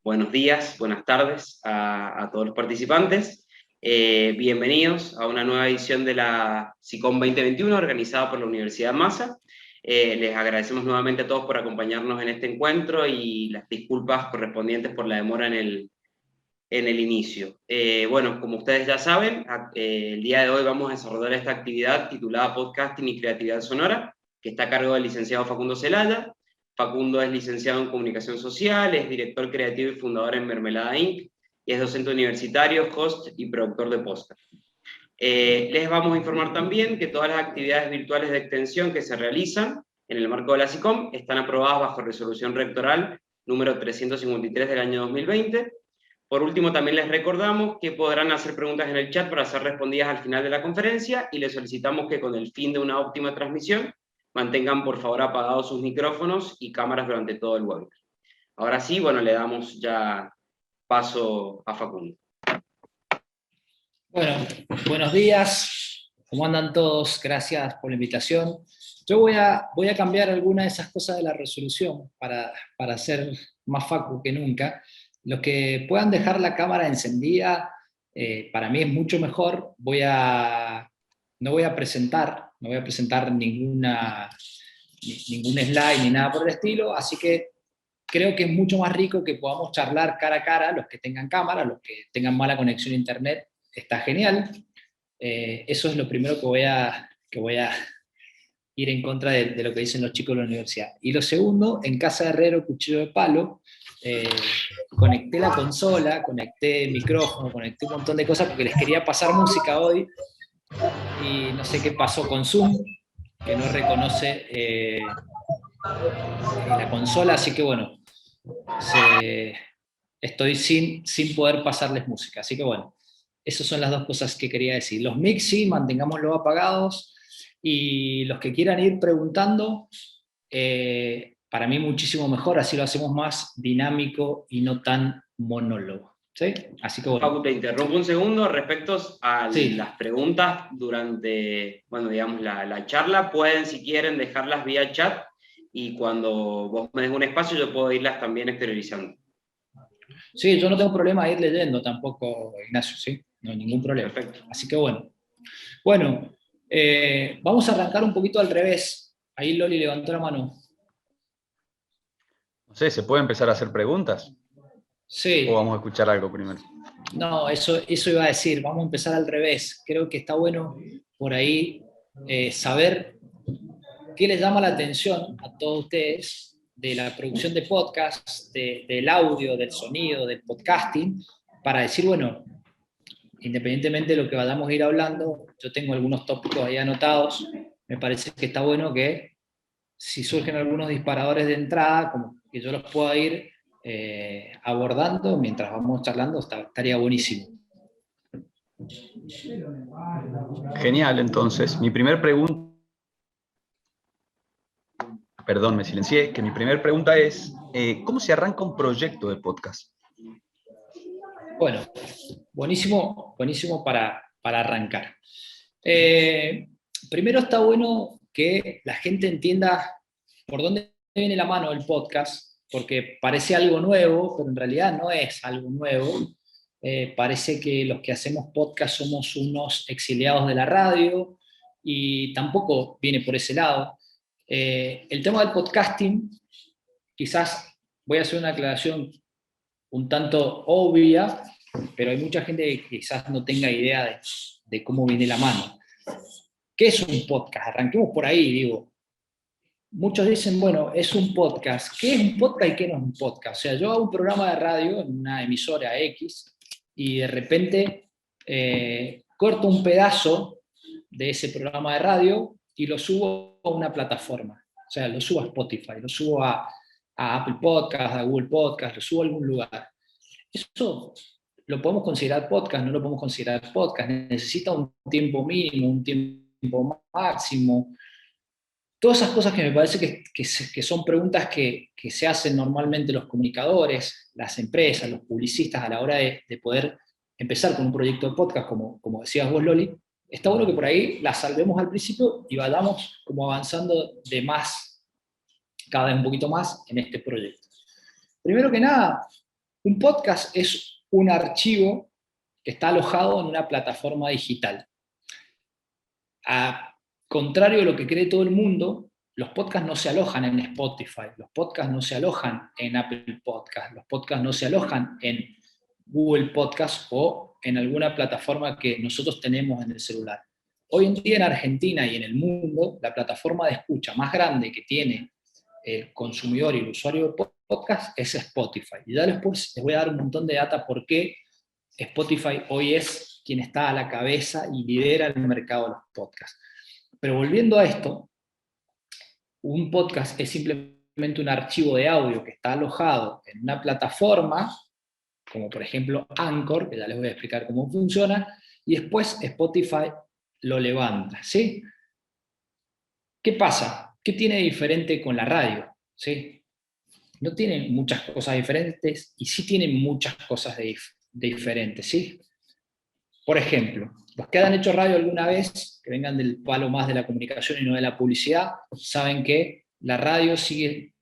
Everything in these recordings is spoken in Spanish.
buenos días, buenas tardes a todos los participantes. Bienvenidos a una nueva edición de la SICOM 2021 organizada por la Universidad Massa. Les agradecemos nuevamente a todos por acompañarnos en este encuentro y las disculpas correspondientes por la demora en el inicio. Bueno, como ustedes ya saben, el día de hoy vamos a desarrollar esta actividad titulada Podcasting y Creatividad Sonora, que está a cargo del licenciado Facundo Zelaya. Facundo es licenciado en Comunicación Social, es director creativo y fundador en Mermelada Inc., y es docente universitario, host y productor de podcast. Les vamos a informar también que todas las actividades virtuales de extensión que se realizan en el marco de la SICOM están aprobadas bajo resolución rectoral número 353 del año 2020. Por último, también les recordamos que podrán hacer preguntas en el chat para ser respondidas al final de la conferencia, y les solicitamos que con el fin de una óptima transmisión mantengan por favor apagados sus micrófonos y cámaras durante todo el webinar. Ahora sí, bueno, le damos ya paso a Facundo. Bueno, buenos días, ¿cómo andan todos? Gracias por la invitación. Yo voy a cambiar algunas de esas cosas de la resolución para ser más facu que nunca. Los que puedan dejar la cámara encendida, para mí es mucho mejor. No voy a presentar ningún slide ni nada por el estilo, así que creo que es mucho más rico que podamos charlar cara a cara, los que tengan cámara, los que tengan mala conexión a internet, está genial. Eso es lo primero que voy a ir en contra de lo que dicen los chicos de la universidad. Y lo segundo, en casa de herrero, cuchillo de palo, conecté la consola, conecté el micrófono, conecté un montón de cosas porque les quería pasar música hoy, y no sé qué pasó con Zoom, que no reconoce la consola, así que bueno, estoy sin poder pasarles música, así que bueno, esas son las dos cosas que quería decir. Los mix sí, mantengámoslos apagados, y los que quieran ir preguntando, para mí muchísimo mejor, así lo hacemos más dinámico y no tan monólogo. ¿Sí? Así que bueno. Facu, te interrumpo un segundo respecto a Sí. las preguntas durante, bueno, digamos, la charla. Pueden, si quieren, dejarlas vía chat, y cuando vos me des un espacio yo puedo irlas también exteriorizando. Sí, yo no tengo problema de ir leyendo tampoco, Ignacio, ¿sí? No hay ningún problema. Perfecto. Así que bueno. Bueno, vamos a arrancar un poquito al revés. Ahí Loli levantó la mano. No sé, ¿se puede empezar a hacer preguntas? Sí. ¿O vamos a escuchar algo primero? No, eso iba a decir, vamos a empezar al revés. Creo que está bueno por ahí saber qué les llama la atención a todos ustedes de la producción de podcast, del audio, del sonido, del podcasting, para decir, bueno, independientemente de lo que vayamos a ir hablando, yo tengo algunos tópicos ahí anotados. Me parece que está bueno que si surgen algunos disparadores de entrada, como que yo los pueda ir abordando mientras vamos charlando, estaría buenísimo. Genial, entonces. Mi primer pregunta... Perdón, me silencié. Que mi primera pregunta es, ¿cómo se arranca un proyecto de podcast? Bueno, buenísimo para arrancar. Primero está bueno que la gente entienda por dónde viene la mano el podcast, porque parece algo nuevo, pero en realidad no es algo nuevo. Parece que los que hacemos podcast somos unos exiliados de la radio, y tampoco viene por ese lado. El tema del podcasting, quizás voy a hacer una aclaración un tanto obvia, pero hay mucha gente que quizás no tenga idea de cómo viene la mano. ¿Qué es un podcast? Arranquemos por ahí, digo. Muchos dicen, bueno, es un podcast. ¿Qué es un podcast y qué no es un podcast? O sea, yo hago un programa de radio en una emisora X, y de repente corto un pedazo de ese programa de radio y lo subo a una plataforma. O sea, lo subo a Spotify, lo subo a Apple Podcast, a Google Podcast, lo subo a algún lugar. Eso lo podemos considerar podcast, no lo podemos considerar podcast. Necesita un tiempo mínimo, un tiempo máximo. Todas esas cosas que me parece que son preguntas que se hacen normalmente los comunicadores, las empresas, los publicistas a la hora de poder empezar con un proyecto de podcast, como decías vos, Loli. Está bueno que por ahí las salvemos al principio y vayamos como avanzando de más, cada vez un poquito más en este proyecto. Primero que nada, Un podcast es un archivo que está alojado en una plataforma digital. A contrario de lo que cree todo el mundo, los podcasts no se alojan en Spotify, los podcasts no se alojan en Apple Podcasts, los podcasts no se alojan en Google Podcasts o en alguna plataforma que nosotros tenemos en el celular. Hoy en día en Argentina y en el mundo, la plataforma de escucha más grande que tiene el consumidor y el usuario de podcast es Spotify. Y ya después les voy a dar un montón de data por qué Spotify hoy es quien está a la cabeza y lidera el mercado de los podcasts. Pero volviendo a esto, un podcast es simplemente un archivo de audio que está alojado en una plataforma, como por ejemplo Anchor, que ya les voy a explicar cómo funciona, y después Spotify lo levanta, ¿sí? ¿Qué pasa? ¿Qué tiene de diferente con la radio? ¿Sí? No tiene muchas cosas diferentes y sí tiene muchas cosas diferentes, ¿sí? Por ejemplo, los que han hecho radio alguna vez, que vengan del palo más de la comunicación y no de la publicidad, saben que la radio sigue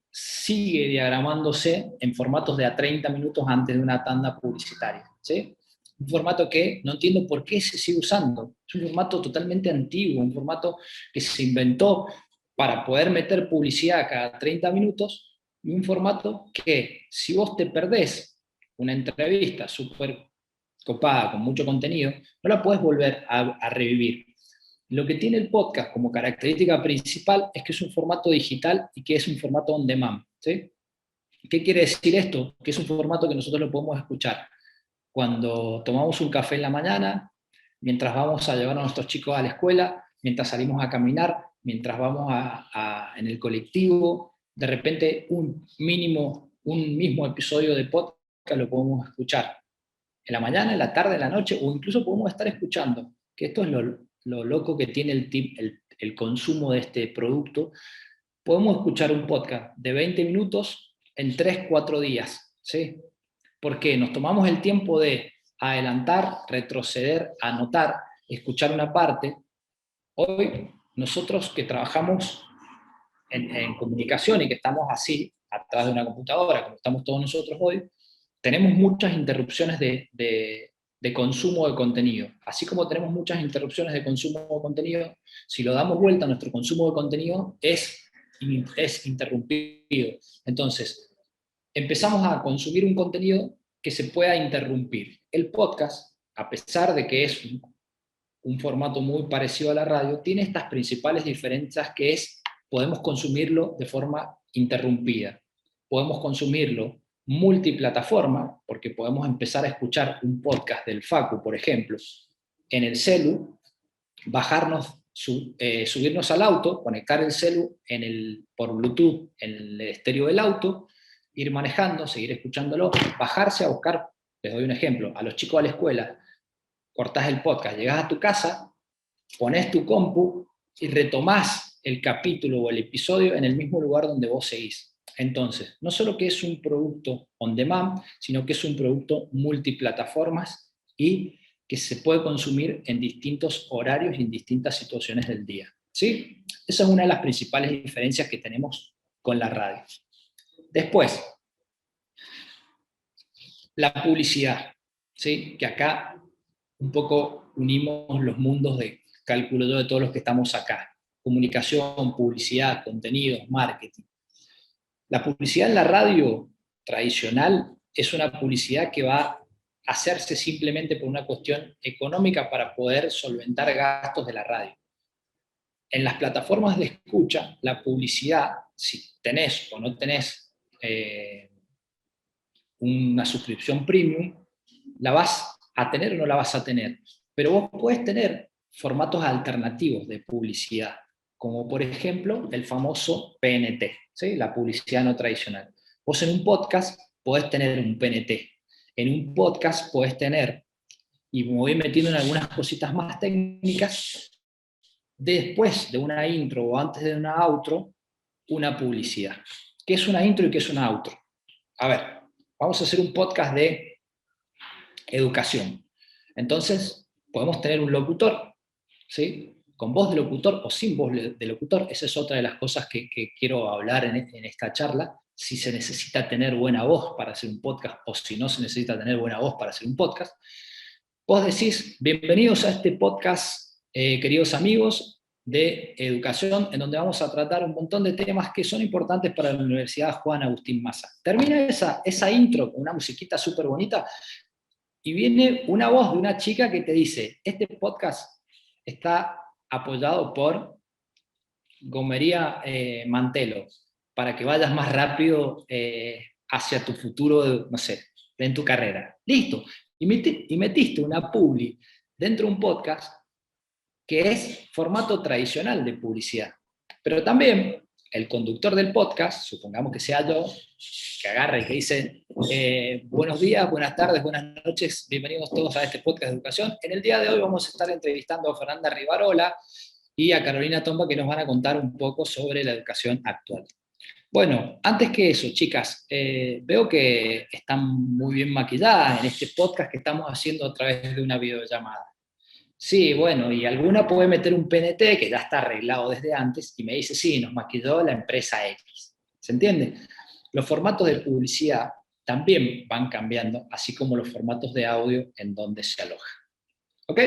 diagramándose en formatos de a 30 minutos antes de una tanda publicitaria, ¿sí? Un formato que no entiendo por qué se sigue usando. Es un formato totalmente antiguo, un formato que se inventó para poder meter publicidad cada 30 minutos, y un formato que, si vos te perdés una entrevista súper copada, con mucho contenido, no la puedes volver a revivir. Lo que tiene el podcast como característica principal es que es un formato digital y que es un formato on demand, ¿sí? ¿Qué quiere decir esto? Que es un formato que nosotros lo podemos escuchar cuando tomamos un café en la mañana, mientras vamos a llevar a nuestros chicos a la escuela, mientras salimos a caminar, mientras vamos en el colectivo. De repente un mismo episodio de podcast lo podemos escuchar en la mañana, en la tarde, en la noche, o incluso podemos estar escuchando, que esto es lo loco que tiene el consumo de este producto. Podemos escuchar un podcast de 20 minutos en 3, 4 días, ¿sí? Porque nos tomamos el tiempo de adelantar, retroceder, anotar, escuchar una parte. Hoy, nosotros que trabajamos en comunicación y que estamos así, atrás de una computadora, como estamos todos nosotros hoy, tenemos muchas interrupciones de consumo de contenido. Así como tenemos muchas interrupciones de consumo de contenido, si lo damos vuelta, nuestro consumo de contenido es interrumpido. Entonces, empezamos a consumir un contenido que se pueda interrumpir. El podcast, a pesar de que es un formato muy parecido a la radio, tiene estas principales diferencias, que es, podemos consumirlo de forma interrumpida. Podemos consumirlo multiplataforma, porque podemos empezar a escuchar un podcast del Facu, por ejemplo, en el celu, bajarnos, subirnos al auto, conectar el celu por Bluetooth en el estéreo del auto, ir manejando, seguir escuchándolo, bajarse a buscar, les doy un ejemplo, a los chicos a la escuela, cortás el podcast, llegás a tu casa, pones tu compu y retomás el capítulo o el episodio en el mismo lugar donde vos seguís. Entonces, no solo que es un producto on demand, sino que es un producto multiplataformas y que se puede consumir en distintos horarios y en distintas situaciones del día, ¿sí? Esa es una de las principales diferencias que tenemos con la radio. Después, la publicidad, ¿sí? Que acá un poco unimos los mundos de cálculo yo de todos los que estamos acá. Comunicación, publicidad, contenidos, marketing. La publicidad en la radio tradicional es una publicidad que va a hacerse simplemente por una cuestión económica para poder solventar gastos de la radio. En las plataformas de escucha, la publicidad, si tenés o no tenés una suscripción premium, la vas a tener o no la vas a tener. Pero vos podés tener formatos alternativos de publicidad, como por ejemplo el famoso PNT, ¿sí? La publicidad no tradicional. Vos en un podcast podés tener un PNT. En un podcast podés tener, y me voy metiendo en algunas cositas más técnicas, después de una intro o antes de una outro, una publicidad. ¿Qué es una intro y qué es una outro? A ver, vamos a hacer un podcast de educación. Entonces, podemos tener un locutor, ¿sí? Con voz de locutor o sin voz de locutor. Esa es otra de las cosas que quiero hablar en esta charla, si se necesita tener buena voz para hacer un podcast o si no se necesita tener buena voz para hacer un podcast, vos decís, bienvenidos a este podcast, queridos amigos, de educación, en donde vamos a tratar un montón de temas que son importantes para la Universidad Juan Agustín Maza. Termina esa intro con una musiquita súper bonita y viene una voz de una chica que te dice, este podcast está apoyado por Gomería Mantelo, para que vayas más rápido hacia tu futuro, no sé, en tu carrera. Listo. Y metiste una publi dentro de un podcast que es formato tradicional de publicidad. Pero también el conductor del podcast, supongamos que sea yo, que agarra y que dice, buenos días, buenas tardes, buenas noches, bienvenidos todos a este podcast de educación. En el día de hoy vamos a estar entrevistando a Fernanda Rivarola y a Carolina Tomba, que nos van a contar un poco sobre la educación actual. Bueno, antes que eso, chicas, veo que están muy bien maquilladas en este podcast que estamos haciendo a través de una videollamada. Sí, bueno, y alguna puede meter un PNT que ya está arreglado desde antes y me dice, sí, nos maquilló la empresa X. ¿Se entiende? Los formatos de publicidad también van cambiando, así como los formatos de audio en donde se aloja. ¿Ok?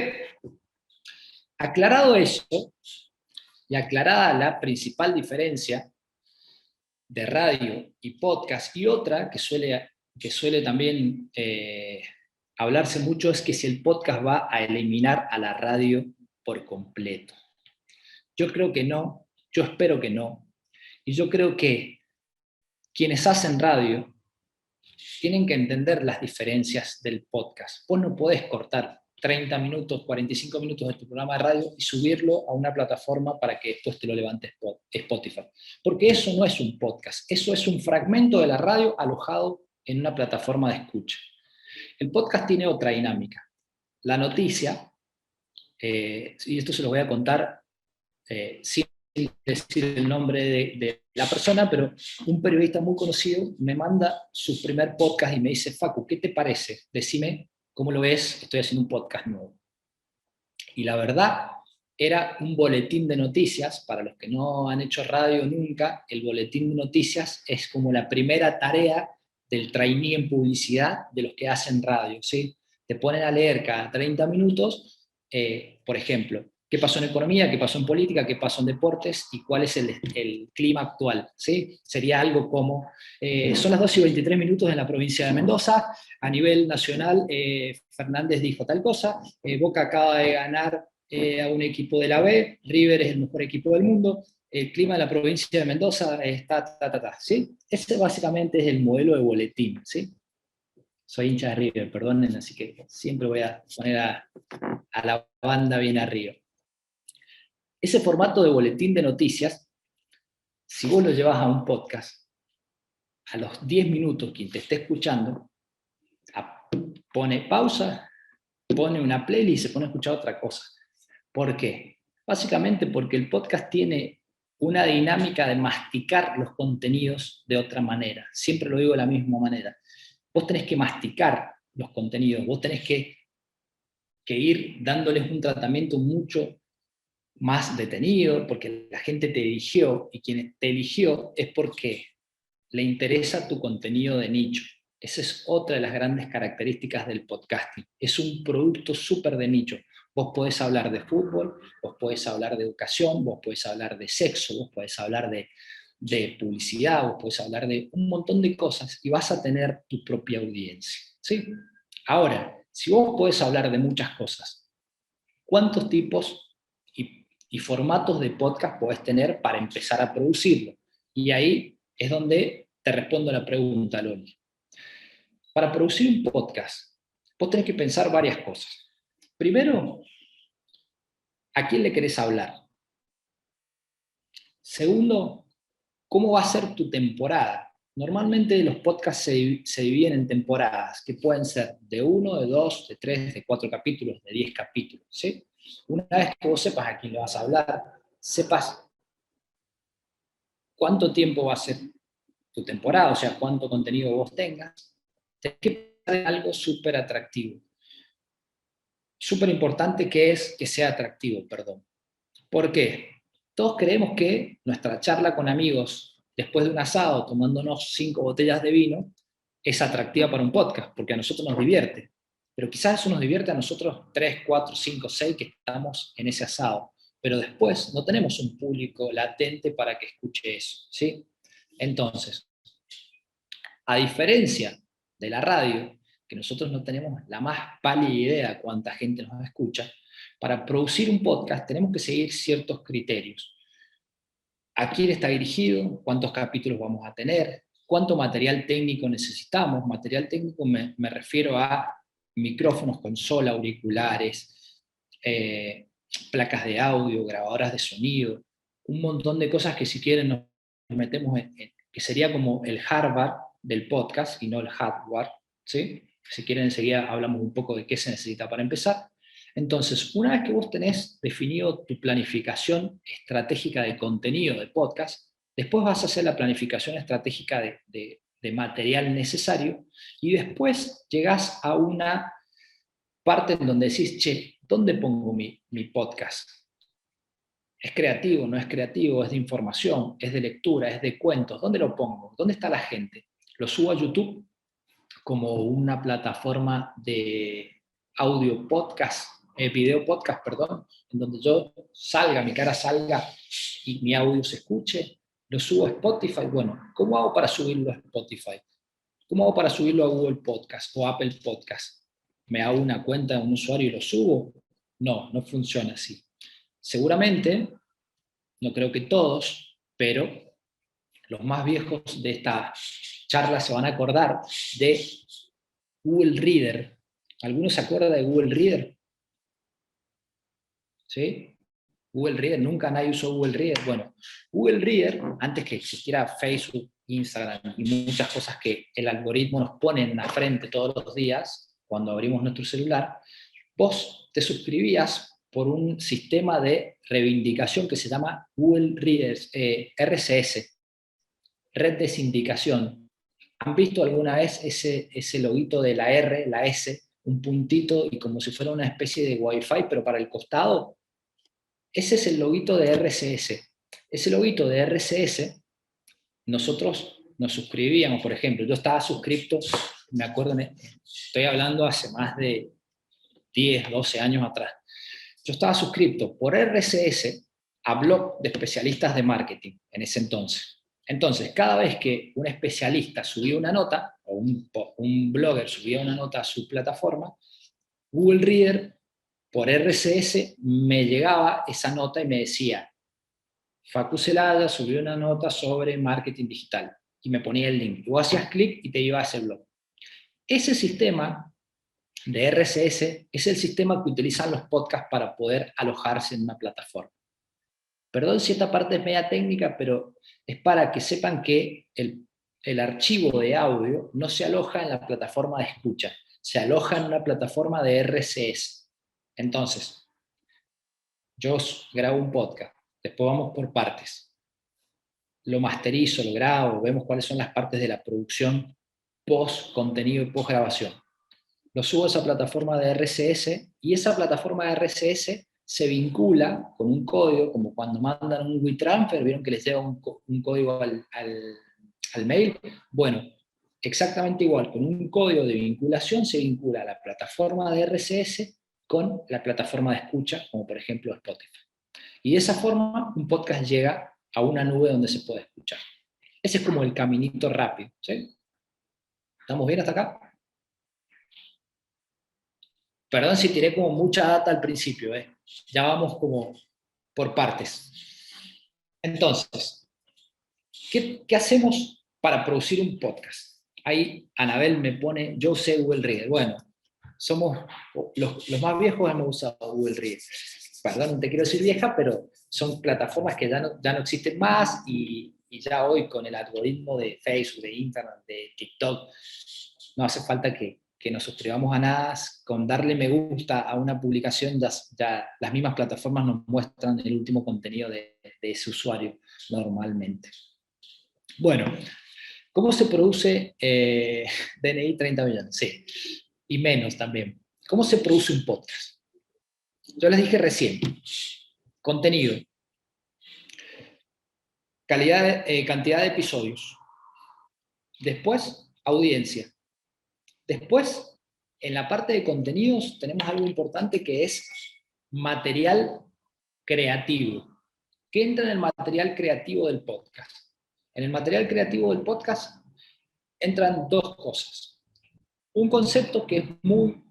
Aclarado eso, y aclarada la principal diferencia de radio y podcast, y otra que suele también hablarse mucho, es que si el podcast va a eliminar a la radio por completo. Yo creo que no, yo espero que no, y yo creo que quienes hacen radio tienen que entender las diferencias del podcast. Vos no podés cortar 30 minutos, 45 minutos de tu programa de radio y subirlo a una plataforma para que después te lo levante Spotify. Porque eso no es un podcast, eso es un fragmento de la radio alojado en una plataforma de escucha. El podcast tiene otra dinámica. La noticia, y esto se lo voy a contar sin decir el nombre de la persona, pero un periodista muy conocido me manda su primer podcast y me dice, Facu, ¿qué te parece? Decime cómo lo ves, estoy haciendo un podcast nuevo. Y la verdad, era un boletín de noticias. Para los que no han hecho radio nunca, el boletín de noticias es como la primera tarea del trainee en publicidad de los que hacen radio, ¿sí? Te ponen a leer cada 30 minutos, por ejemplo, qué pasó en economía, qué pasó en política, qué pasó en deportes y cuál es el clima actual, ¿sí? Sería algo como, son las 2:23 en la provincia de Mendoza, a nivel nacional, Fernández dijo tal cosa, Boca acaba de ganar a un equipo de la B, River es el mejor equipo del mundo, el clima de la provincia de Mendoza está, ¿sí? Ese básicamente es el modelo de boletín, ¿sí? Soy hincha de River, perdonen, así que siempre voy a poner a la banda bien arriba. Ese formato de boletín de noticias, si vos lo llevas a un podcast, a los 10 minutos quien te esté escuchando, pone pausa, pone una playlist y se pone a escuchar otra cosa. ¿Por qué? Básicamente porque el podcast tiene una dinámica de masticar los contenidos de otra manera. Siempre lo digo de la misma manera. Vos tenés que masticar los contenidos, vos tenés que ir dándoles un tratamiento mucho más detenido, porque la gente te eligió, y quien te eligió es porque le interesa tu contenido de nicho. Esa es otra de las grandes características del podcasting. Es un producto súper de nicho. Vos podés hablar de fútbol, vos podés hablar de educación, vos podés hablar de sexo, vos podés hablar de publicidad, vos podés hablar de un montón de cosas y vas a tener tu propia audiencia, ¿sí? Ahora, si vos podés hablar de muchas cosas, ¿cuántos tipos y formatos de podcast podés tener para empezar a producirlo? Y ahí es donde te respondo la pregunta, Loli. Para producir un podcast, vos tenés que pensar varias cosas. Primero, ¿a quién le querés hablar? Segundo, ¿cómo va a ser tu temporada? Normalmente los podcasts se dividen en temporadas, que pueden ser de 1, de 2, de 3, de 4 capítulos, de 10 capítulos, ¿sí? Una vez que vos sepas a quién le vas a hablar, sepas cuánto tiempo va a ser tu temporada, o sea, cuánto contenido vos tengas, tenés que pensar en algo súper atractivo. Súper importante que es que sea atractivo, perdón. ¿Por qué? Todos creemos que nuestra charla con amigos después de un asado tomándonos 5 botellas de vino, es atractiva para un podcast, porque a nosotros nos divierte. Pero quizás eso nos divierte a nosotros 3, 4, 5, 6 que estamos en ese asado. Pero después no tenemos un público latente para que escuche eso, ¿sí? Entonces, a diferencia de la radio, que nosotros no tenemos la más pálida idea de cuánta gente nos escucha, para producir un podcast tenemos que seguir ciertos criterios. ¿A quién está dirigido? ¿Cuántos capítulos vamos a tener? ¿Cuánto material técnico necesitamos? Material técnico me refiero a micrófonos, consola, auriculares, placas de audio, grabadoras de sonido, un montón de cosas que si quieren nos metemos que sería como el hardware del podcast y no el hardware, ¿sí? Si quieren enseguida hablamos un poco de qué se necesita para empezar. Entonces, una vez que vos tenés definido tu planificación estratégica de contenido de podcast, después vas a hacer la planificación estratégica de material necesario y después llegás a una parte en donde decís, che, ¿dónde pongo mi podcast? ¿Es creativo, no es creativo? ¿Es de información? ¿Es de lectura? ¿Es de cuentos? ¿Dónde lo pongo? ¿Dónde está la gente? ¿Lo subo a YouTube como una plataforma de audio podcast? Video podcast, perdón, en donde yo salga, mi cara salga y mi audio se escuche, lo subo a Spotify. Bueno, ¿cómo hago para subirlo a Spotify? ¿Cómo hago para subirlo a Google Podcast o Apple Podcast? ¿Me hago una cuenta de un usuario y lo subo? No, no funciona así. Seguramente, no creo que todos, pero los más viejos de esta charla se van a acordar de Google Reader. ¿Alguno se acuerda de Google Reader? ¿Sí? Google Reader, nunca nadie usó Google Reader. Bueno, Google Reader, antes que existiera Facebook, Instagram y muchas cosas que el algoritmo nos pone en la frente todos los días, cuando abrimos nuestro celular, vos te suscribías por un sistema de reivindicación que se llama Google Reader, RSS, Red de Sindicación. ¿Han visto alguna vez ese loguito de la R, la S, un puntito y como si fuera una especie de Wi-Fi, pero para el costado? Ese es el loguito de RSS. Ese loguito de RSS, nosotros nos suscribíamos, por ejemplo, yo estaba suscripto, me acuerdo, estoy hablando hace más de 10, 12 años atrás. Yo estaba suscripto por RSS a blog de especialistas de marketing en ese entonces. Entonces, cada vez que un especialista subía una nota, o un blogger subía una nota a su plataforma, Google Reader, por RSS, me llegaba esa nota y me decía, Facu Celaya subió una nota sobre marketing digital, y me ponía el link. Vos hacías clic y te iba a ese blog. Ese sistema de RSS es el sistema que utilizan los podcasts para poder alojarse en una plataforma. Perdón si esta parte es media técnica, pero es para que sepan que el archivo de audio no se aloja en la plataforma de escucha, se aloja en una plataforma de RSS. Entonces, yo grabo un podcast, después vamos por partes. Lo masterizo, lo grabo, vemos cuáles son las partes de la producción post contenido y post grabación. Lo subo a esa plataforma de RSS y esa plataforma de RSS se vincula con un código, como cuando mandan un WeTransfer, vieron que les llega un código al mail. Bueno, exactamente igual, con un código de vinculación se vincula la plataforma de RSS con la plataforma de escucha, como por ejemplo Spotify. Y de esa forma un podcast llega a una nube donde se puede escuchar. Ese es como el caminito rápido, ¿sí? ¿Estamos bien hasta acá? Perdón si tiré como mucha data al principio, ya vamos como por partes. Entonces, ¿qué hacemos para producir un podcast? Ahí Anabel me pone, yo usé Google Reader. Bueno, somos los más viejos hemos usado Google Reader. Perdón, no te quiero decir vieja, pero son plataformas que ya no existen más y ya hoy con el algoritmo de Facebook, de Instagram, de TikTok, no hace falta que nos suscribamos a nada, con darle me gusta a una publicación ya las mismas plataformas nos muestran el último contenido de ese usuario normalmente. Bueno, ¿cómo se produce DNI 30 millones? Sí, y menos también. ¿Cómo se produce un podcast? Yo les dije recién, contenido. cantidad de episodios. Después, audiencia. Después, en la parte de contenidos, tenemos algo importante que es material creativo. ¿Qué entra en el material creativo del podcast? En el material creativo del podcast entran dos cosas. Un concepto que es muy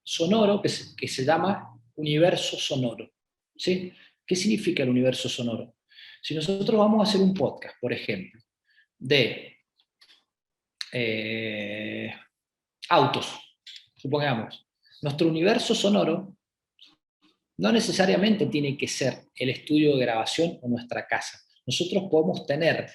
sonoro, que se llama universo sonoro. ¿Sí? ¿Qué significa el universo sonoro? Si nosotros vamos a hacer un podcast, por ejemplo, de autos, supongamos, nuestro universo sonoro no necesariamente tiene que ser el estudio de grabación o nuestra casa. Nosotros podemos tener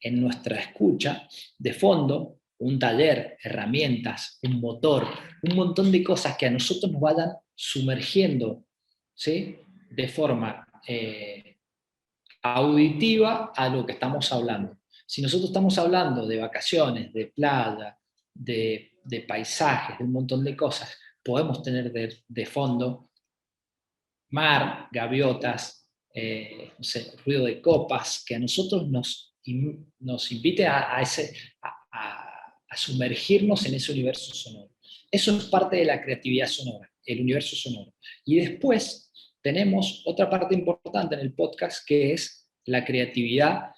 en nuestra escucha de fondo un taller, herramientas, un motor, un montón de cosas que a nosotros nos vayan sumergiendo, ¿sí?, de forma auditiva a lo que estamos hablando. Si nosotros estamos hablando de vacaciones, de playa, de paisajes, de un montón de cosas, podemos tener de fondo mar, gaviotas, no sé, ruido de copas, que a nosotros nos invite a sumergirnos en ese universo sonoro. Eso es parte de la creatividad sonora, el universo sonoro. Y después tenemos otra parte importante en el podcast, que es la creatividad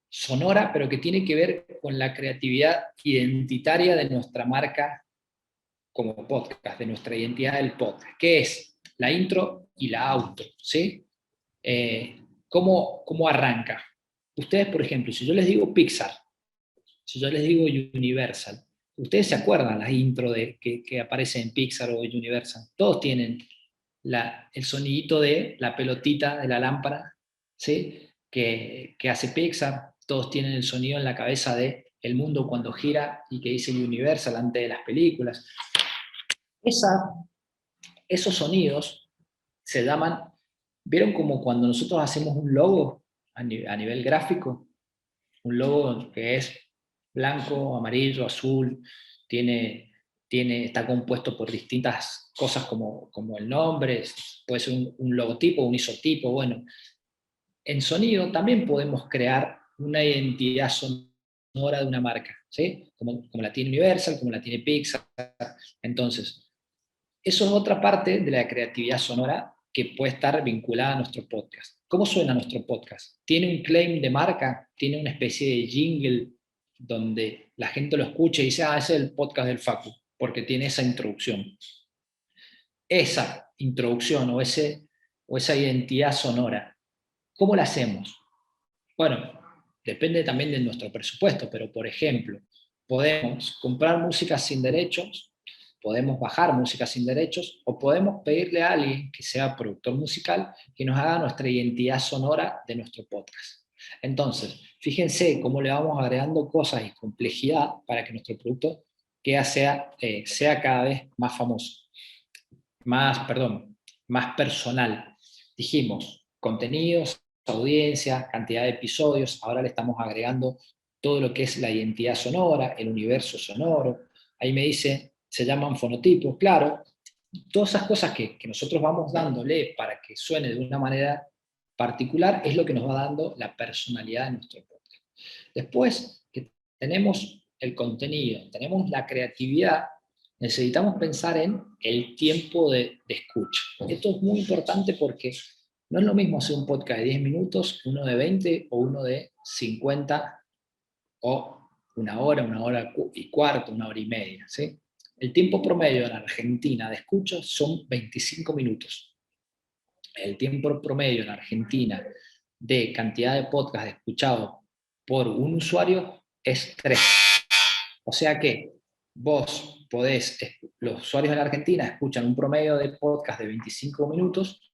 sonora, pero que tiene que ver con la creatividad identitaria de nuestra marca como podcast, de nuestra identidad del podcast, que es la intro y la outro, ¿sí? ¿Cómo arranca? Ustedes, por ejemplo, si yo les digo Pixar, si yo les digo Universal, ustedes se acuerdan la intro que aparece en Pixar o Universal, todos tienen el sonidito de la pelotita de la lámpara, ¿sí?, que hace Pixar, todos tienen el sonido en la cabeza de el mundo cuando gira y que dice Universal antes de las películas. Esos sonidos se llaman, ¿vieron como cuando nosotros hacemos un logo a nivel gráfico? Un logo que es blanco, amarillo, azul, está compuesto por distintas cosas como el nombre, puede ser un logotipo, un isotipo. Bueno, en sonido también podemos crear una identidad sonora de una marca, ¿sí? Como la tiene Universal, como la tiene Pixar. Entonces, eso es otra parte de la creatividad sonora que puede estar vinculada a nuestro podcast. ¿Cómo suena nuestro podcast? ¿Tiene un claim de marca? ¿Tiene una especie de jingle donde la gente lo escucha y dice, ese es el podcast del Facu, porque tiene esa introducción? Esa introducción o esa identidad sonora, ¿cómo la hacemos? Bueno, depende también de nuestro presupuesto, pero por ejemplo, podemos comprar música sin derechos, podemos bajar música sin derechos, o podemos pedirle a alguien que sea productor musical que nos haga nuestra identidad sonora de nuestro podcast. Entonces, fíjense cómo le vamos agregando cosas y complejidad para que nuestro producto sea cada vez más famoso, más personal. Dijimos, contenidos, audiencia, cantidad de episodios, ahora le estamos agregando todo lo que es la identidad sonora, el universo sonoro. Ahí me dice, se llaman fonotipos, claro. Todas esas cosas que nosotros vamos dándole para que suene de una manera particular es lo que nos va dando la personalidad de nuestro podcast. Después que tenemos el contenido, tenemos la creatividad, necesitamos pensar en el tiempo de escucha. Esto es muy importante porque no es lo mismo hacer un podcast de 10 minutos, uno de 20 o uno de 50 o una hora y cuarto, una hora y media, ¿sí? El tiempo promedio en Argentina de escucha son 25 minutos. El tiempo promedio en Argentina de cantidad de podcast escuchados por un usuario es 3. O sea que vos los usuarios en Argentina escuchan un promedio de podcast de 25 minutos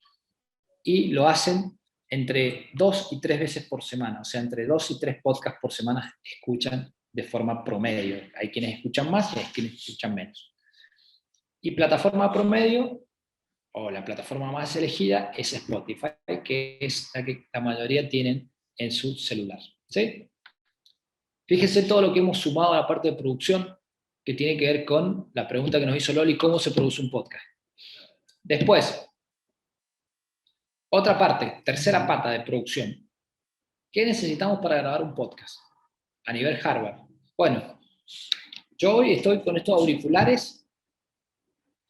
y lo hacen entre 2 y 3 veces por semana. O sea, entre 2 y 3 podcasts por semana escuchan de forma promedio. Hay quienes escuchan más y hay quienes escuchan menos. Y plataforma promedio, o la plataforma más elegida, es Spotify, que es la que la mayoría tienen en su celular. ¿Sí? Fíjense todo lo que hemos sumado a la parte de producción, que tiene que ver con la pregunta que nos hizo Loli, ¿cómo se produce un podcast? Después, otra parte, tercera pata de producción, ¿qué necesitamos para grabar un podcast a nivel hardware? Bueno, yo hoy estoy con estos auriculares,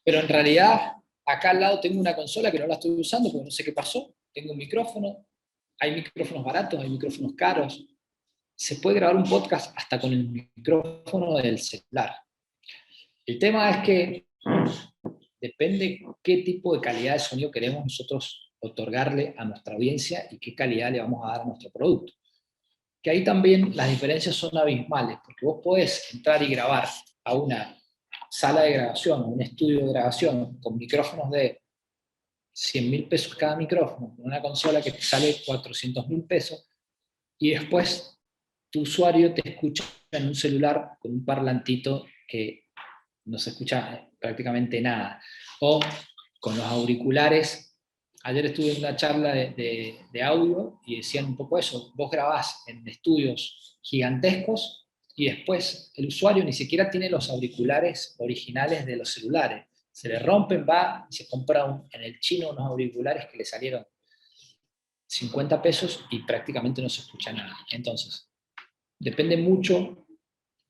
pero en realidad acá al lado tengo una consola que no la estoy usando porque no sé qué pasó. Tengo un micrófono, hay micrófonos baratos, hay micrófonos caros. Se puede grabar un podcast hasta con el micrófono del celular. El tema es que depende qué tipo de calidad de sonido queremos nosotros otorgarle a nuestra audiencia y qué calidad le vamos a dar a nuestro producto. Que ahí también las diferencias son abismales, porque vos podés entrar y grabar a una sala de grabación, a un estudio de grabación, con micrófonos de 100.000 pesos cada micrófono, con una consola que te sale 400.000 pesos, y después tu usuario te escucha en un celular con un parlantito que no se escucha prácticamente nada. O con los auriculares. Ayer estuve en una charla de audio y decían un poco eso. Vos grabás en estudios gigantescos y después el usuario ni siquiera tiene los auriculares originales de los celulares. Se le rompen, va y se compra en el chino unos auriculares que le salieron 50 pesos y prácticamente no se escucha nada. Entonces, depende mucho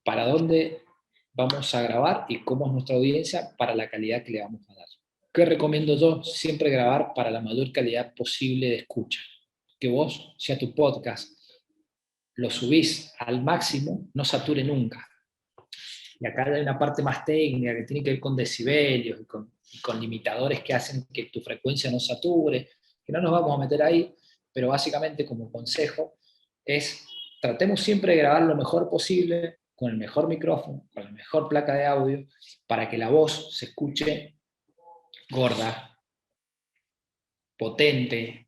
para dónde vamos a grabar y cómo es nuestra audiencia para la calidad que le vamos a dar. ¿Qué recomiendo yo? Siempre grabar para la mayor calidad posible de escucha. Que vos, si a tu podcast lo subís al máximo, no sature nunca. Y acá hay una parte más técnica que tiene que ver con decibelios y con limitadores que hacen que tu frecuencia no sature, que no nos vamos a meter ahí, pero básicamente como consejo es tratemos siempre de grabar lo mejor posible, con el mejor micrófono, con la mejor placa de audio, para que la voz se escuche gorda, potente,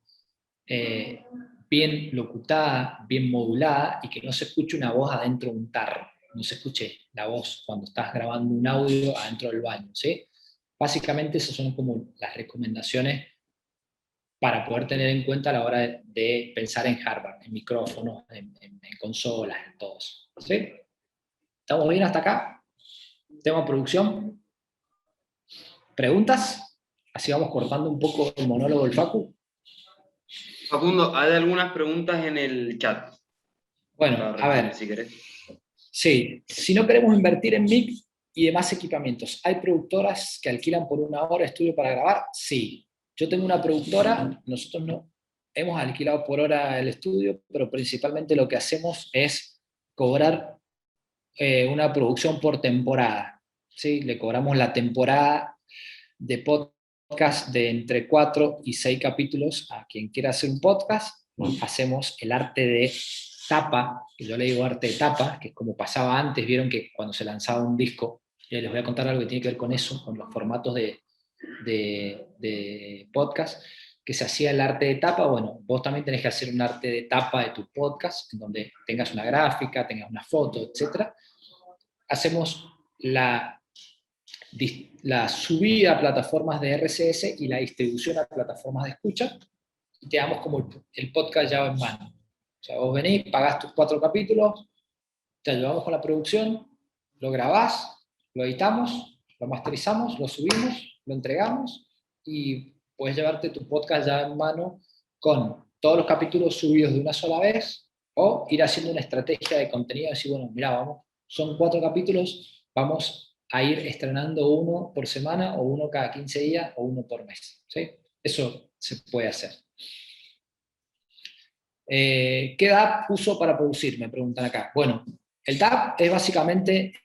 bien locutada, bien modulada, y que no se escuche una voz adentro de un tarro, no se escuche la voz cuando estás grabando un audio adentro del baño, ¿sí? Básicamente esas son como las recomendaciones para poder tener en cuenta a la hora de pensar en hardware, en micrófonos, en consolas, en todo eso, ¿sí? ¿Estamos bien hasta acá? Tema producción. ¿Preguntas? Así vamos cortando un poco el monólogo del Facu. Facundo, hay algunas preguntas en el chat. Bueno, a ver. Si querés. Sí, si no queremos invertir en mic y demás equipamientos, ¿hay productoras que alquilan por una hora estudio para grabar? Sí. Yo tengo una productora, nosotros no hemos alquilado por hora el estudio, pero principalmente lo que hacemos es cobrar una producción por temporada. ¿Sí? Le cobramos la temporada de podcast de entre 4 y 6 capítulos a quien quiera hacer un podcast. Hacemos el arte de tapa, que yo le digo arte de tapa, que es como pasaba antes. Vieron que cuando se lanzaba un disco, les voy a contar algo que tiene que ver con eso, con los formatos de podcast, que se hacía el arte de tapa. Bueno, vos también tenés que hacer un arte de tapa de tu podcast, en donde tengas una gráfica, tengas una foto, etc. Hacemos la subida a plataformas de RSS y la distribución a plataformas de escucha, y te damos como el podcast ya en mano. O sea, vos venís, pagás tus 4 capítulos, te ayudamos con la producción, lo grabás, lo editamos, lo masterizamos, lo subimos, lo entregamos, y puedes llevarte tu podcast ya en mano con todos los capítulos subidos de una sola vez, o ir haciendo una estrategia de contenido, decir, bueno, mira, vamos, son 4 capítulos, vamos a ir estrenando uno por semana, o uno cada 15 días, o uno por mes. ¿Sí? Eso se puede hacer. ¿Qué DAP uso para producir? Me preguntan acá. Bueno, el DAP es básicamente,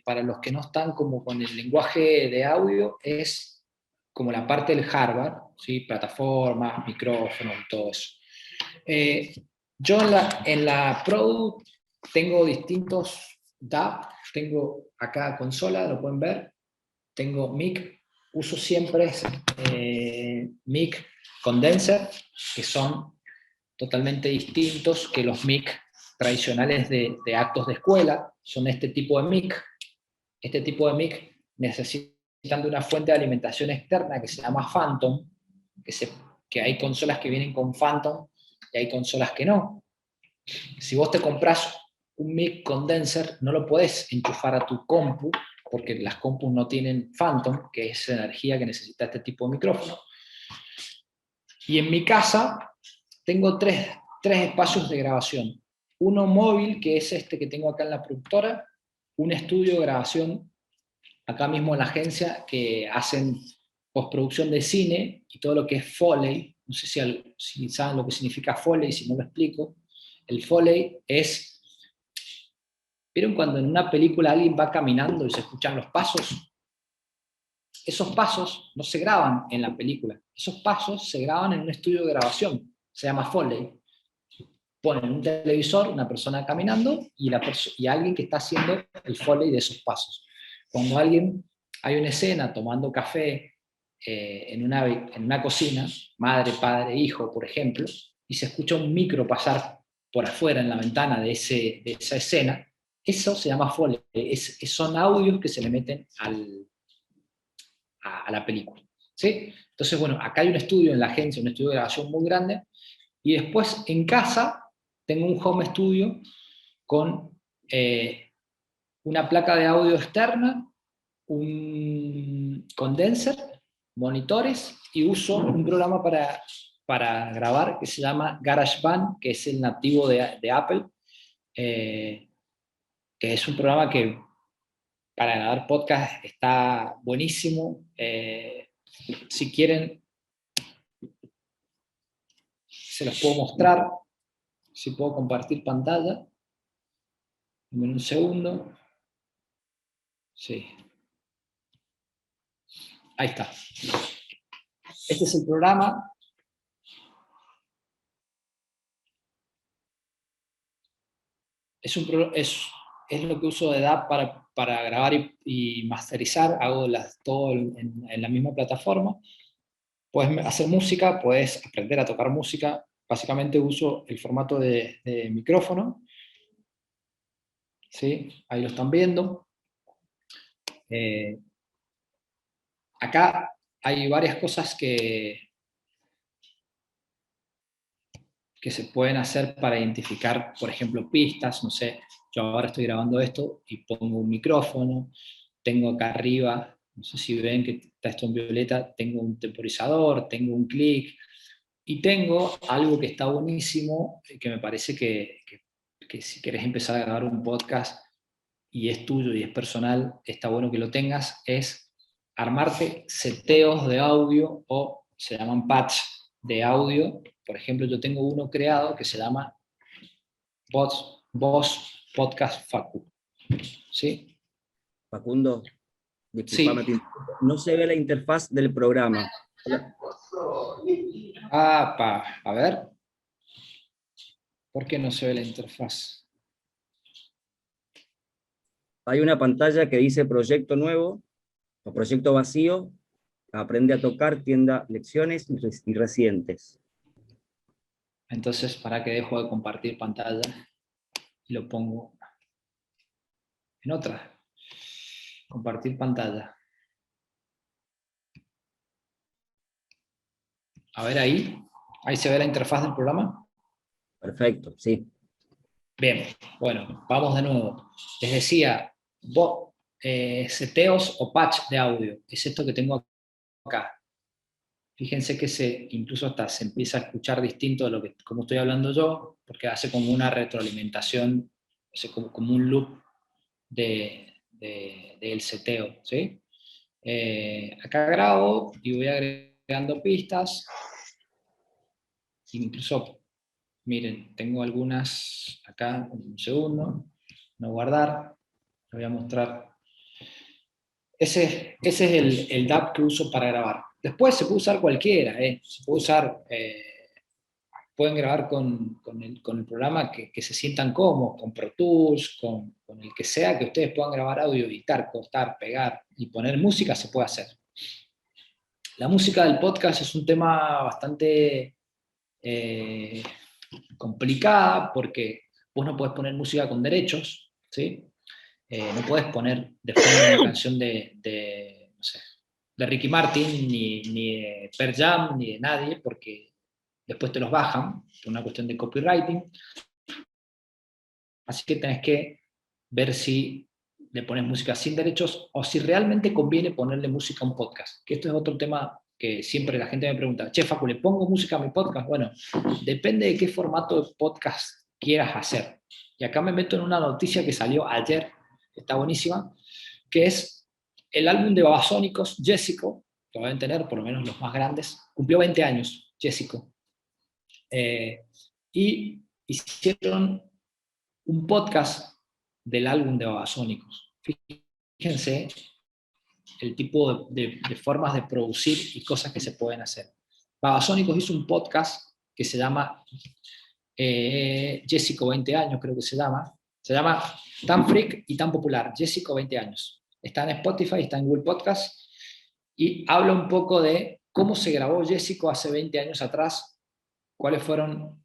para los que no están como con el lenguaje de audio, es como la parte del hardware, ¿sí? Plataformas, micrófonos y todo eso. Yo en la Product tengo distintos DAP. Tengo acá consola, lo pueden ver. Tengo mic. Uso siempre mic condenser, que son totalmente distintos que los mic tradicionales de actos de escuela. Son este tipo de mic. Este tipo de mic necesitan de una fuente de alimentación externa que se llama Phantom, que hay consolas que vienen con Phantom y hay consolas que no. Si vos te compras un mic condenser, no lo podés enchufar a tu compu, porque las compus no tienen Phantom, que es energía que necesita este tipo de micrófono. Y en mi casa tengo 3 3 espacios de grabación. Uno móvil, que es este que tengo acá en la productora, un estudio de grabación acá mismo en la agencia, que hacen postproducción de cine y todo lo que es Foley. No sé si saben lo que significa Foley, si no lo explico. El Foley es, ¿vieron cuando en una película alguien va caminando y se escuchan los pasos? Esos pasos no se graban en la película, esos pasos se graban en un estudio de grabación, se llama Foley. Ponen un televisor, una persona caminando y alguien que está haciendo el Foley de esos pasos. Cuando hay una escena tomando café en una cocina, madre, padre, hijo, por ejemplo, y se escucha un micro pasar por afuera en la ventana de esa escena, eso se llama Foley, son audios que se le meten a la película. ¿Sí? Entonces, bueno, acá hay un estudio en la agencia, un estudio de grabación muy grande, y después en casa tengo un home studio con una placa de audio externa, un condenser, monitores, y uso un programa para grabar que se llama GarageBand, que es el nativo de Apple, que es un programa que para grabar podcast está buenísimo. Si quieren, se los puedo mostrar, si puedo compartir pantalla. Dame un segundo. Sí. Ahí está. Este es el programa. Es lo que uso de DAW para grabar y masterizar. Hago todo en la misma plataforma. Puedes hacer música, puedes aprender a tocar música. Básicamente uso el formato de micrófono. ¿Sí? Ahí lo están viendo. Acá hay varias cosas que se pueden hacer para identificar, por ejemplo, pistas. No sé, yo ahora estoy grabando esto y pongo un micrófono, tengo acá arriba, no sé si ven que está esto en violeta, tengo un temporizador, tengo un clic, y tengo algo que está buenísimo, que me parece que si querés empezar a grabar un podcast y es tuyo y es personal, está bueno que lo tengas, es armarte seteos de audio, o se llaman patch de audio. Por ejemplo, yo tengo uno creado que se llama Voz Podcast Facu. ¿Sí? Facundo, disculpame, Sí. no se ve la interfaz del programa. A ver. ¿Por qué no se ve la interfaz? Hay una pantalla que dice proyecto nuevo o proyecto vacío, aprende a tocar, tienda, lecciones y recientes. Entonces, para que dejo de compartir pantalla y lo pongo en otra. Compartir pantalla. A ver ahí. Ahí se ve la interfaz del programa. Perfecto, sí. Bien, bueno, vamos de nuevo. Les decía, seteos o patch de audio. Es esto que tengo acá. Fíjense que incluso hasta se empieza a escuchar distinto de lo que como estoy hablando yo, porque hace como una retroalimentación, hace como un loop del seteo, ¿sí? Acá grabo y voy agregando pistas. Incluso, miren, tengo algunas acá, un segundo, no guardar, lo voy a mostrar. Ese es el DAW que uso para grabar. Después se puede usar cualquiera, se puede usar, pueden grabar con el programa que se sientan cómodos, con Pro Tools, con el que sea, que ustedes puedan grabar audio, editar, cortar, pegar y poner música, se puede hacer. La música del podcast es un tema bastante complicada, porque vos no podés poner música con derechos, ¿sí? No podés poner de fondo una canción no sé, de Ricky Martin, ni de Pearl Jam, ni de nadie, porque después te los bajan por una cuestión de copywriting. Así que tenés que ver si le pones música sin derechos o si realmente conviene ponerle música a un podcast, que esto es otro tema que siempre la gente me pregunta, che, Facu, ¿le pongo música a mi podcast? Bueno, depende de qué formato de podcast quieras hacer. Y acá me meto en una noticia que salió ayer, que está buenísima, que es el álbum de Babasónicos, Jessico, que deben tener por lo menos los más grandes, cumplió 20 años, Jessico. Y hicieron un podcast del álbum de Babasónicos. Fíjense el tipo de formas de producir y cosas que se pueden hacer. Babasónicos hizo un podcast que se llama Jessico 20 años, creo que se llama Tan Freak y Tan Popular, Jessico 20 años. Está en Spotify, está en Google Podcast, y habla un poco de cómo se grabó Jessico hace 20 años atrás, cuáles fueron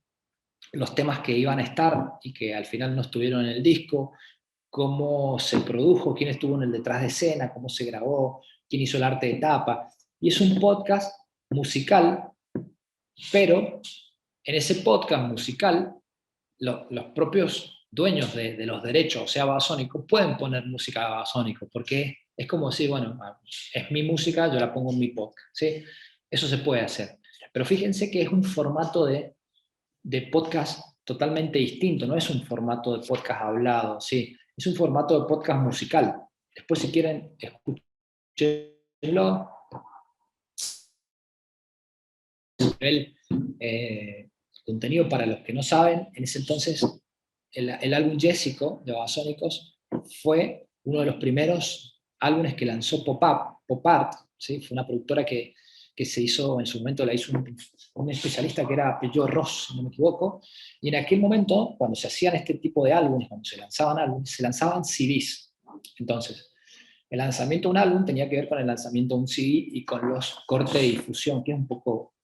los temas que iban a estar y que al final no estuvieron en el disco, cómo se produjo, quién estuvo en el detrás de escena, cómo se grabó, quién hizo el arte de tapa. Y es un podcast musical, pero en ese podcast musical, los propios dueños de los derechos, o sea, Babasónicos, pueden poner música de Babasónicos, porque es como si, bueno, es mi música, yo la pongo en mi podcast, ¿sí? Eso se puede hacer. Pero fíjense que es un formato de podcast totalmente distinto, no es un formato de podcast hablado, ¿sí? Es un formato de podcast musical. Después, si quieren, escúchenlo. El contenido para los que no saben, en ese entonces el álbum Jessico de Babasónicos fue uno de los primeros álbumes que lanzó Pop Art, ¿sí? Fue una productora que se hizo, en su momento la hizo un especialista que era Peugeot Ross, si no me equivoco, y en aquel momento, cuando se hacían este tipo de álbumes, cuando se lanzaban álbumes, se lanzaban CDs. Entonces, el lanzamiento de un álbum tenía que ver con el lanzamiento de un CD y con los cortes de difusión, que es un poco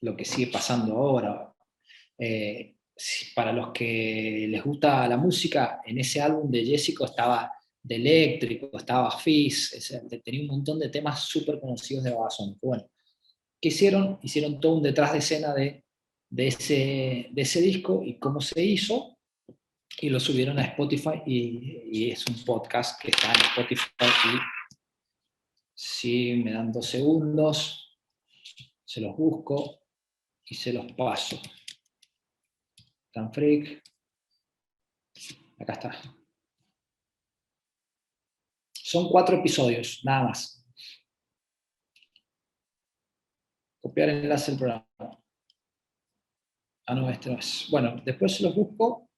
lo que sigue pasando ahora. Para los que les gusta la música, en ese álbum de Jessico estaba De Eléctrico, estaba Fizz, tenía un montón de temas súper conocidos de Babasónicos. Bueno, ¿qué hicieron? Hicieron todo un detrás de escena de ese disco y cómo se hizo, y lo subieron a Spotify, y es un podcast que está en Spotify. Y si me dan 2 segundos, se los busco y se los paso. Tan Freak. Acá está. Son 4 episodios, nada más. Copiar el enlace del programa. Ah, no, este no es. Bueno, después se los busco.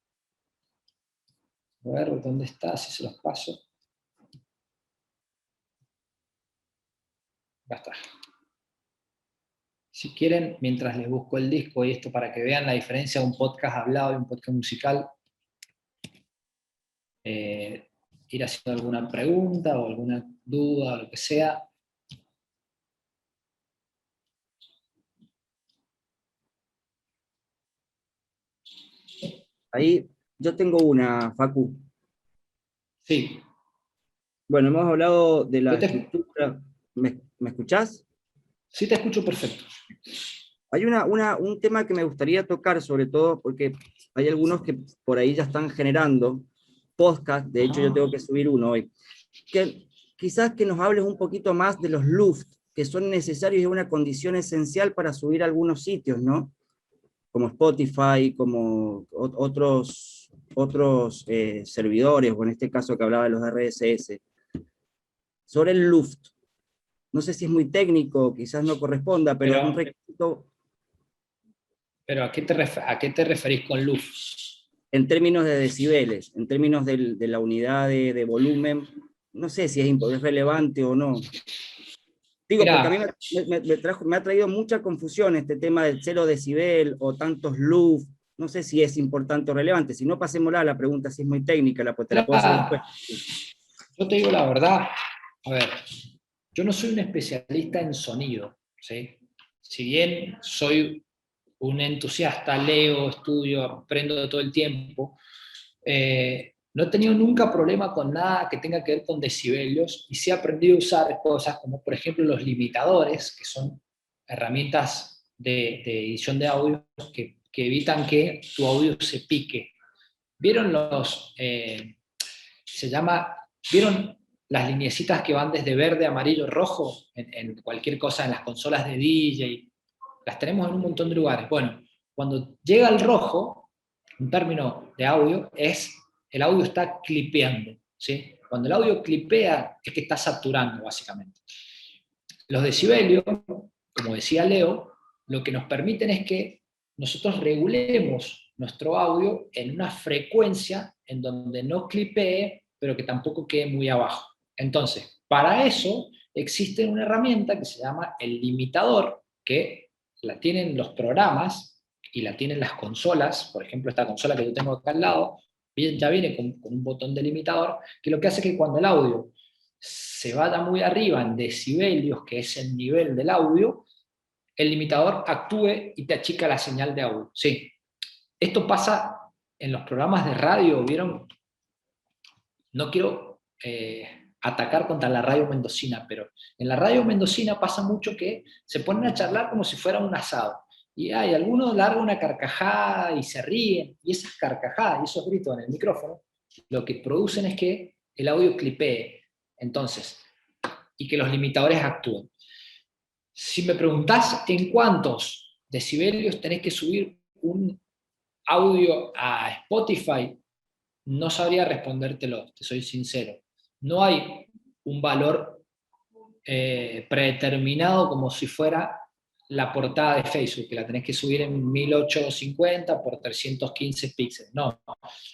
A ver dónde está, si se los paso. Acá está. Si quieren, mientras les busco el disco y esto para que vean la diferencia de un podcast hablado y un podcast musical, ir haciendo alguna pregunta o alguna duda o lo que sea. Ahí yo tengo una, Facu. Sí. Bueno, hemos hablado de la Yo estructura. ¿Me escuchás? Sí, te escucho perfecto. Hay un tema que me gustaría tocar, sobre todo porque hay algunos que por ahí ya están generando podcast. De hecho, yo tengo que subir uno hoy. Quizás que nos hables un poquito más de los Luft, que son necesarios y una condición esencial para subir a algunos sitios, ¿no? Como Spotify, como otros servidores, o en este caso que hablaba de los RSS. Sobre el Luft, no sé si es muy técnico, quizás no corresponda, pero es un requisito. ¿Pero a qué te referís con luz? En términos de decibeles, en términos de la unidad de volumen, no sé si es relevante o no. Digo, Mirá, porque a mí me ha traído mucha confusión este tema del 0 decibel o tantos luf. No sé si es importante o relevante. Si no, pasémosla a la pregunta si es muy técnica, te la puedo hacer después. Yo te digo la verdad. A ver, yo no soy un especialista en sonido, ¿sí? Si bien soy un entusiasta, leo, estudio, aprendo de todo el tiempo, no he tenido nunca problema con nada que tenga que ver con decibelios, y sí he aprendido a usar cosas como, por ejemplo, los limitadores, que son herramientas de edición de audio que evitan que tu audio se pique. ¿Vieron ¿vieron las lineecitas que van desde verde, amarillo, rojo, en cualquier cosa, en las consolas de DJ, las tenemos en un montón de lugares. Bueno, cuando llega el rojo, un término de audio, es el audio está clipeando, ¿sí? Cuando el audio clipea es que está saturando, básicamente. Los decibelios, como decía Leo, lo que nos permiten es que nosotros regulemos nuestro audio en una frecuencia en donde no clipee, pero que tampoco quede muy abajo. Entonces, para eso existe una herramienta que se llama el limitador, que la tienen los programas y la tienen las consolas. Por ejemplo, esta consola que yo tengo acá al lado, ya viene con un botón de limitador, que lo que hace es que cuando el audio se vaya muy arriba en decibelios, que es el nivel del audio, el limitador actúe y te achica la señal de audio. Sí. Esto pasa en los programas de radio, ¿vieron? No quiero atacar contra la radio mendocina, pero en la radio mendocina pasa mucho que se ponen a charlar como si fuera un asado. Y hay algunos largan una carcajada y se ríen, y esas carcajadas y esos gritos en el micrófono lo que producen es que el audio clipee. Entonces, y que los limitadores actúen. Si me preguntás en cuántos decibelios tenés que subir un audio a Spotify, no sabría respondértelo, te soy sincero. No hay un valor predeterminado como si fuera la portada de Facebook, que la tenés que subir en 1850 por 315 píxeles. No,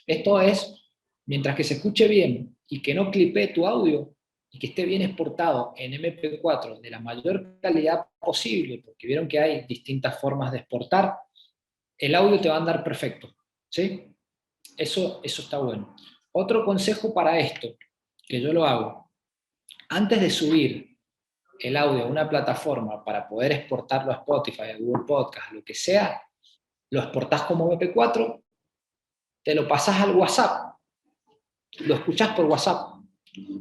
esto es, mientras que se escuche bien y que no clipee tu audio, y que esté bien exportado en MP4 de la mayor calidad posible, porque vieron que hay distintas formas de exportar, el audio te va a andar perfecto, ¿sí? Eso está bueno. Otro consejo para esto, que yo lo hago, antes de subir el audio a una plataforma para poder exportarlo a Spotify, a Google Podcast, lo que sea, lo exportás como MP4, te lo pasás al WhatsApp, lo escuchás por WhatsApp,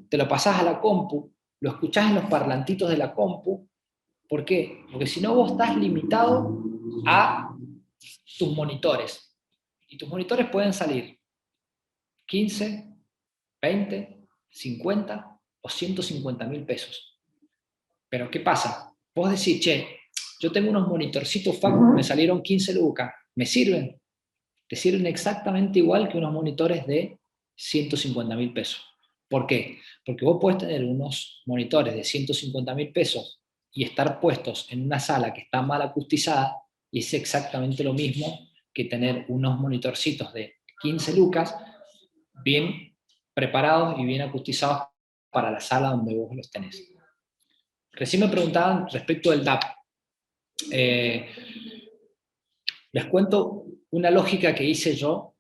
te lo pasás a la compu, lo escuchás en los parlantitos de la compu. ¿Por qué? Porque si no vos estás limitado a tus monitores. Y tus monitores pueden salir 15, 20, 50 o 150.000 pesos. Pero ¿qué pasa? Vos decís, che, yo tengo unos monitorcitos Facu, me salieron 15 lucas, ¿me sirven? Te sirven exactamente igual que unos monitores de 150.000 pesos. ¿Por qué? Porque vos podés tener unos monitores de 150.000 pesos y estar puestos en una sala que está mal acustizada, y es exactamente lo mismo que tener unos monitorcitos de 15 lucas bien preparados y bien acustizados para la sala donde vos los tenés. Recién me preguntaban respecto del DAP. Les cuento una lógica que hice yo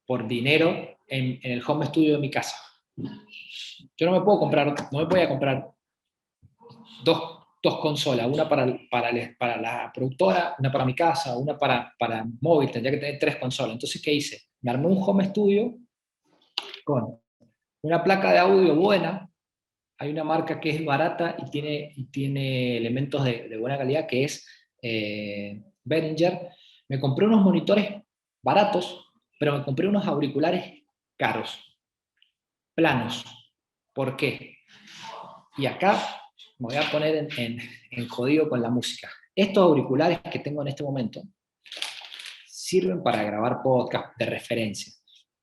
por dinero en el home studio de mi casa. Yo no me voy a comprar dos consolas, una para la productora, una para mi casa, una para móvil, tendría que tener 3 consolas. Entonces, ¿qué hice? Me armé un home studio con una placa de audio buena. Hay una marca que es barata y tiene elementos de buena calidad, que es Behringer. Me compré unos monitores baratos, pero me compré unos auriculares caros, planos. ¿Por qué? Y acá me voy a poner en jodido con la música. Estos auriculares que tengo en este momento sirven para grabar podcast de referencia,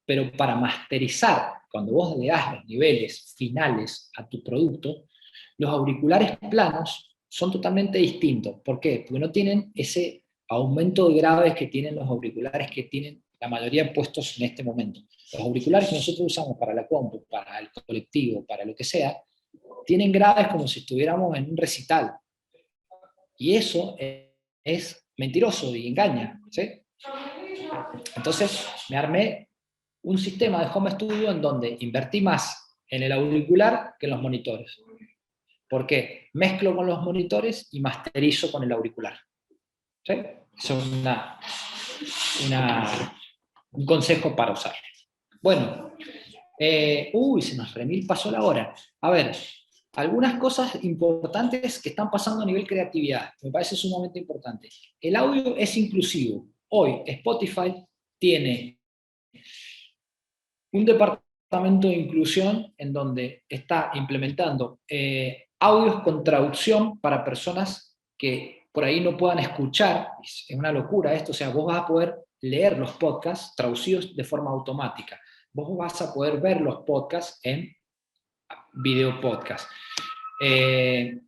pero para masterizar, cuando vos le das los niveles finales a tu producto, los auriculares planos son totalmente distintos. ¿Por qué? Porque no tienen ese aumento de graves que tienen los auriculares que tienen la mayoría puestos en este momento. Los auriculares que nosotros usamos para la compu, para el colectivo, para lo que sea, tienen graves como si estuviéramos en un recital. Y eso es mentiroso y engaña, ¿sí? Entonces me armé un sistema de home studio en donde invertí más en el auricular que en los monitores. ¿Por qué? Mezclo con los monitores y masterizo con el auricular. ¿Sí? Eso es un consejo para usar. Bueno, se nos remil pasó la hora. A ver, algunas cosas importantes que están pasando a nivel creatividad. Me parece sumamente importante. El audio es inclusivo. Hoy Spotify tiene un departamento departamento de inclusión en donde está implementando audios con traducción para personas que por ahí no puedan escuchar. Es una locura esto, o sea, vos vas a poder leer los podcasts traducidos de forma automática. Vos vas a poder ver los podcasts en video podcast. ¿Qué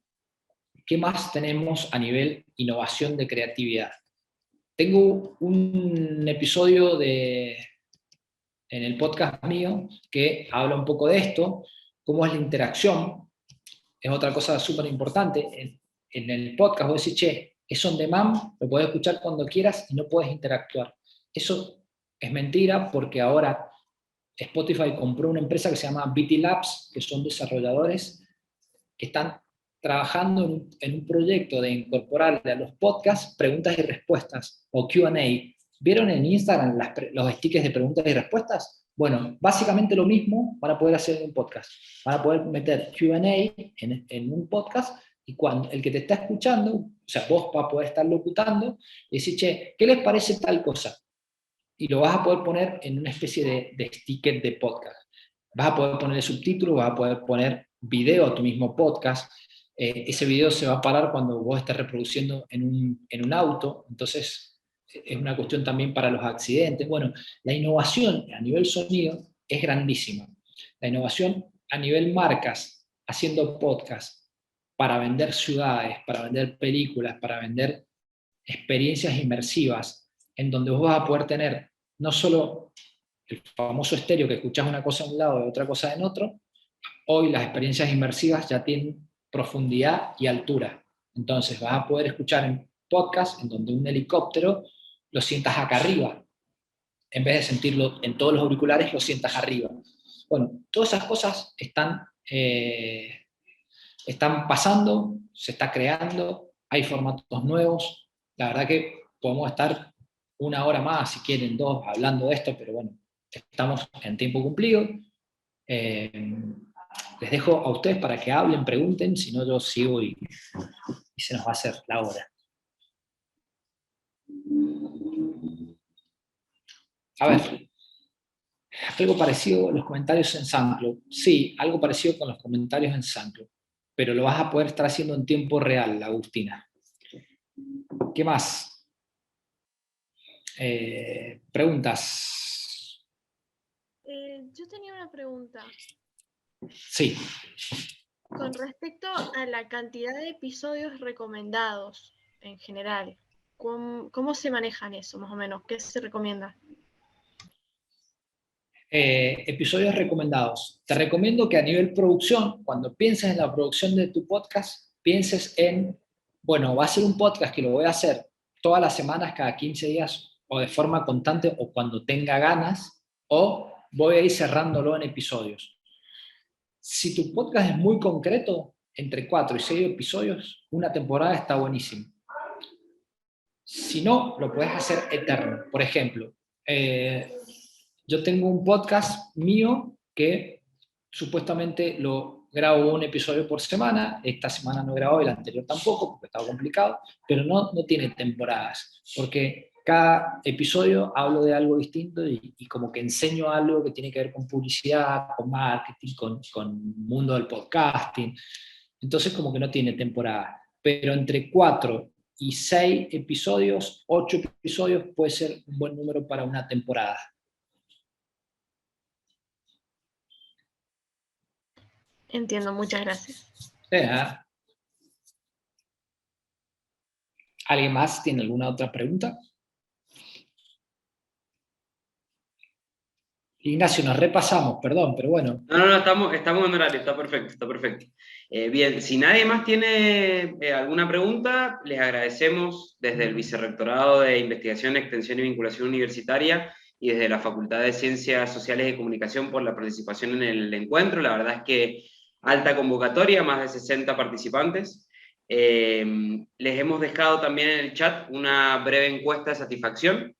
más tenemos a nivel innovación de creatividad? Tengo un episodio en el podcast mío que habla un poco de esto, cómo es la interacción. Es otra cosa súper importante. En el podcast vos decís, che, es on demand, lo podés escuchar cuando quieras y no podés interactuar. Eso es mentira porque ahora Spotify compró una empresa que se llama BT Labs, que son desarrolladores que están trabajando en un proyecto de incorporarle a los podcasts preguntas y respuestas o Q&A. ¿Vieron en Instagram los stickers de preguntas y respuestas? Bueno, básicamente lo mismo van a poder hacer en un podcast. Van a poder meter Q&A en un podcast y cuando el que te está escuchando, o sea, vos vas a poder estar locutando y decir, che, ¿qué les parece tal cosa? Y lo vas a poder poner en una especie de sticker de podcast. Vas a poder poner subtítulos, vas a poder poner video a tu mismo podcast. Ese video se va a parar cuando vos estés reproduciendo en un auto, entonces es una cuestión también para los accidentes. Bueno, la innovación a nivel sonido es grandísima. La innovación a nivel marcas, haciendo podcast para vender ciudades, para vender películas, para vender experiencias inmersivas, en donde vos vas a poder tener no solo el famoso estéreo que escuchás una cosa en un lado y otra cosa en otro. Hoy las experiencias inmersivas ya tienen profundidad y altura. Entonces vas a poder escuchar en podcast en donde un helicóptero lo sientas acá arriba. En vez de sentirlo en todos los auriculares, lo sientas arriba. Bueno, todas esas cosas están pasando, se está creando, hay formatos nuevos. La verdad que podemos estar 1 hora más, si quieren 2, hablando de esto, pero bueno, estamos en tiempo cumplido. Les dejo a ustedes para que hablen, pregunten, si no yo sigo y se nos va a hacer la hora. A ver, algo parecido a los comentarios en SoundCloud. Sí, algo parecido con los comentarios en SoundCloud, pero lo vas a poder estar haciendo en tiempo real, Agustina. ¿Qué más? ¿Preguntas? Yo tenía una pregunta. Sí. Con respecto a la cantidad de episodios recomendados en general, ¿cómo se manejan eso, más o menos? ¿Qué se recomienda? Episodios recomendados. Te recomiendo que a nivel producción, cuando pienses en la producción de tu podcast, pienses en, bueno, va a ser un podcast que lo voy a hacer todas las semanas, cada 15 días, o de forma constante, o cuando tenga ganas, o voy a ir cerrándolo en episodios. Si tu podcast es muy concreto, entre 4 y 6 episodios, una temporada está buenísimo. Si no, lo puedes hacer eterno. Por ejemplo, yo tengo un podcast mío que supuestamente lo grabo un episodio por semana. Esta semana no he grabado y la anterior tampoco, porque estaba complicado, pero no tiene temporadas, porque cada episodio hablo de algo distinto y como que enseño algo que tiene que ver con publicidad, con marketing, con mundo del podcasting. Entonces como que no tiene temporada. Pero entre 4 y 6 episodios, 8 episodios puede ser un buen número para una temporada. Entiendo, muchas gracias. ¿Alguien más tiene alguna otra pregunta? Ignacio, nos repasamos, perdón, pero bueno. No, estamos en horario, está perfecto, está perfecto. Bien, si nadie más tiene alguna pregunta, les agradecemos desde el Vicerrectorado de Investigación, Extensión y Vinculación Universitaria y desde la Facultad de Ciencias Sociales y Comunicación por la participación en el encuentro. La verdad es que alta convocatoria, más de 60 participantes. Les hemos dejado también en el chat una breve encuesta de satisfacción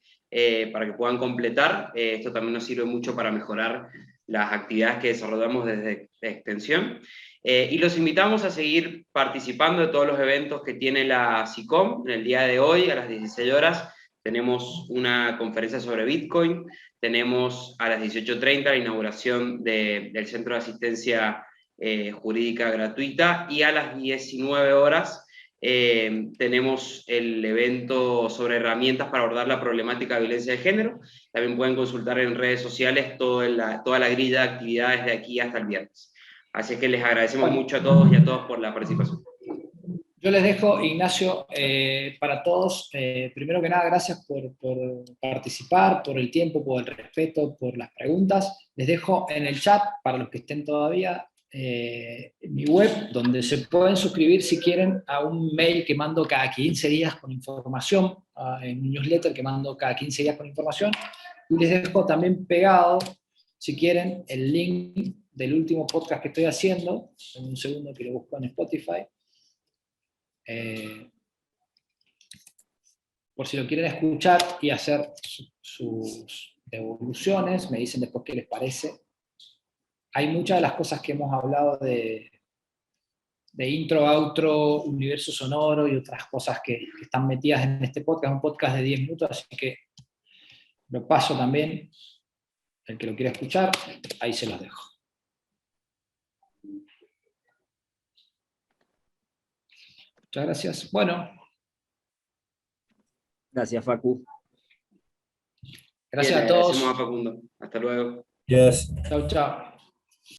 para que puedan completar. Esto también nos sirve mucho para mejorar las actividades que desarrollamos desde Extensión. Y los invitamos a seguir participando de todos los eventos que tiene la SICOM en el día de hoy, a las 16 horas. tenemos una conferencia sobre Bitcoin, tenemos a las 18:30 la inauguración del Centro de Asistencia Jurídica Gratuita, y a las 19 horas tenemos el evento sobre herramientas para abordar la problemática de violencia de género. También pueden consultar en redes sociales toda la grilla de actividades de aquí hasta el viernes. Así que les agradecemos mucho a todos y a todas por la participación. Yo les dejo, Ignacio, para todos, primero que nada, gracias por participar, por el tiempo, por el respeto, por las preguntas. Les dejo en el chat, para los que estén todavía, mi web, donde se pueden suscribir si quieren a un mail que mando cada 15 días con información, en un newsletter que mando cada 15 días con información. Y les dejo también pegado, si quieren, el link del último podcast que estoy haciendo, en un segundo que lo busco en Spotify. Por si lo quieren escuchar y hacer sus devoluciones, me dicen después qué les parece. Hay muchas de las cosas que hemos hablado de intro, outro, universo sonoro y otras cosas que están metidas en este podcast, un podcast de 10 minutos, así que lo paso también. El que lo quiera escuchar, ahí se los dejo. Muchas gracias. Bueno. Gracias, Facu. Gracias Bien, a todos. agradecemos a Facundo. Hasta luego. Yes. Chau, chao.